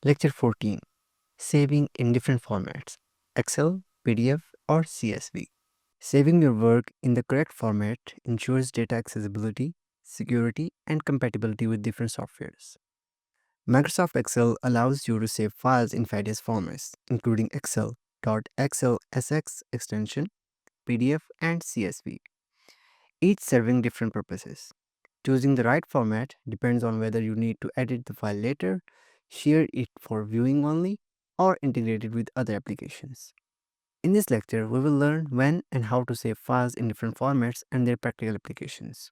Lecture 14. Saving in different formats: Excel, PDF, or CSV. Saving your work in the correct format ensures data accessibility, security, and compatibility with different softwares. Microsoft Excel allows you to save files in various formats, including xlsx extension, PDF, and CSV, each serving different purposes. Choosing the right format depends on whether you need to edit the file later, share it for viewing only, or integrate it with other applications. In this lecture, we will learn when and how to save files in different formats and their practical applications.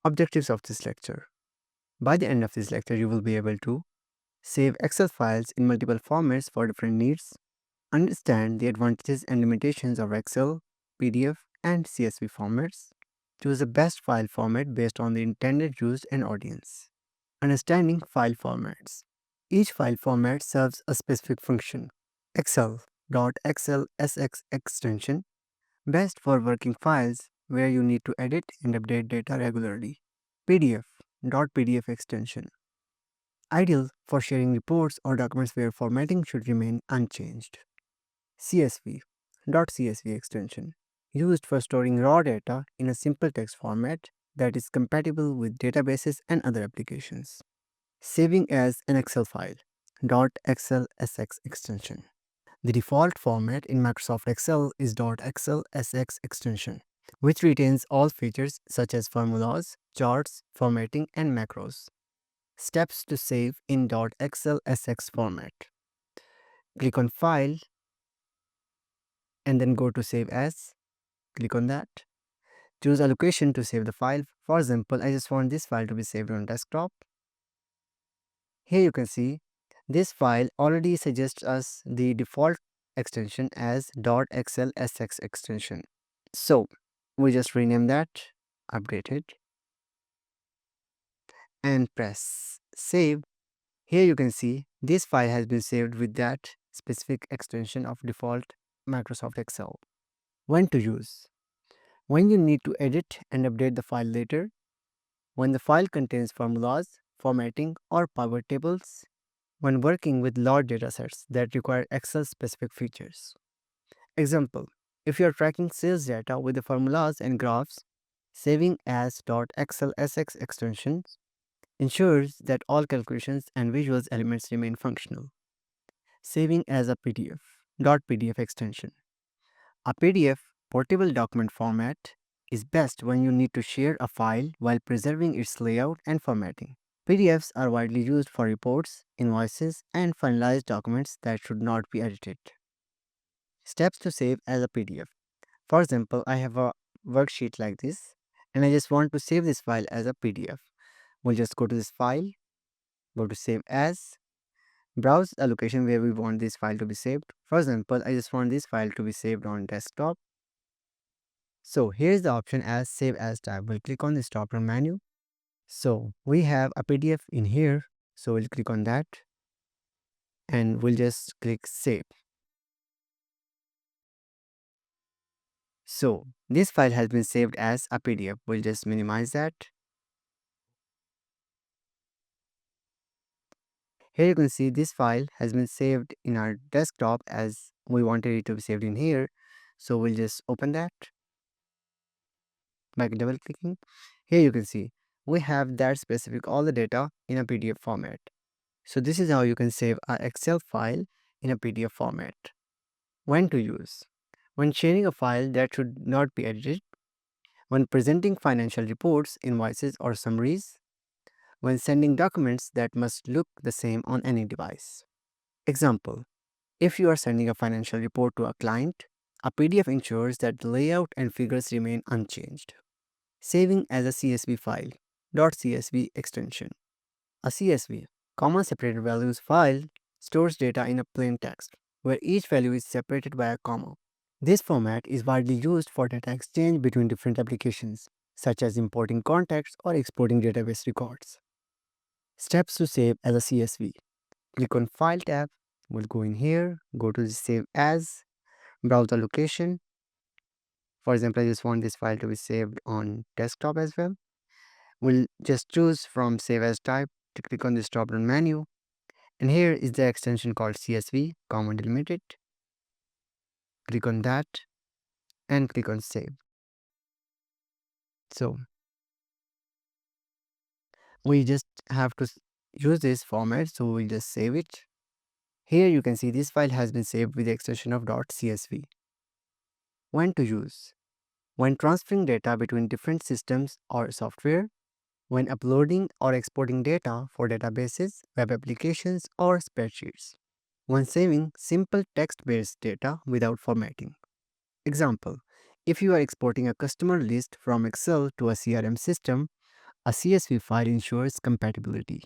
Objectives of this lecture: by the end of this lecture, you will be able to save Excel files in multiple formats for different needs, understand the advantages and limitations of Excel, PDF, and CSV formats, choose the best file format based on the intended use and audience. Understanding file formats. Each file format serves a specific function. Excel.xlsx extension, best for working files where you need to edit and update data regularly. PDF.pdf extension, ideal for sharing reports or documents where formatting should remain unchanged. CSV.csv extension, used for storing raw data in a simple text format that is compatible with databases and other applications. Saving as an Excel file. .xlsx extension. The default format in Microsoft Excel is .xlsx extension, which retains all features such as formulas, charts, formatting, and macros. Steps to save in .xlsx format. Click on File and then go to Save As. Click on that. Choose a location to save the file. For example, I just want this file to be saved on desktop. Here you can see this file already suggests us the default extension as .xlsx extension. So we just rename that, update it, and press save. Here you can see this file has been saved with that specific extension of default Microsoft Excel. When to use: when you need to edit and update the file later, when the file contains formulas, formatting, or pivot tables, when working with large datasets that require Excel specific features. Example: if you are tracking sales data with the formulas and graphs, saving as .xlsx extensions ensures that all calculations and visuals elements remain functional. Saving as a PDF. .pdf extension. A PDF portable document format is best when you need to share a file while preserving its layout and formatting. PDFs are widely used for reports, invoices, and finalized documents that should not be edited. Steps to save as a PDF. For example, I have a worksheet like this and I just want to save this file as a PDF. We'll just go to this file, go to Save As, browse a location where we want this file to be saved. For example, I just want this file to be saved on desktop. So here's the option as Save As tab. We'll click on this drop-down menu. So we have a PDF in here. So we'll click on that and we'll just click Save. So this file has been saved as a PDF. We'll just minimize that. Here you can see this file has been saved in our desktop as we wanted it to be saved in here. So we'll just open that by double clicking. Here you can see we have that specific all the data in a PDF format. So this is how you can save an Excel file in a PDF format. When to use: when sharing a file that should not be edited, when presenting financial reports, invoices, or summaries, when sending documents that must look the same on any device. Example: if you are sending a financial report to a client, a PDF ensures that the layout and figures remain unchanged. Saving as a CSV file. .csv extension. A CSV, common separated values file, stores data in a plain text, where each value is separated by a comma. This format is widely used for data exchange between different applications, such as importing contacts or exporting database records. Steps to save as a CSV. Click on File tab. We'll go in here, go to the Save As, browse the location. For example, I just want this file to be saved on desktop as well. We'll just choose from Save As type to click on this drop-down menu And here is the extension called CSV, comma delimited. Click on that and click on save. So we just have to use this format, so we'll just save it. Here you can see this file has been saved with the extension of .csv. When to use? When transferring data between different systems or software, when uploading or exporting data for databases, web applications, or spreadsheets, when saving simple text-based data without formatting. Example, if you are exporting a customer list from Excel to a CRM system, a CSV file ensures compatibility.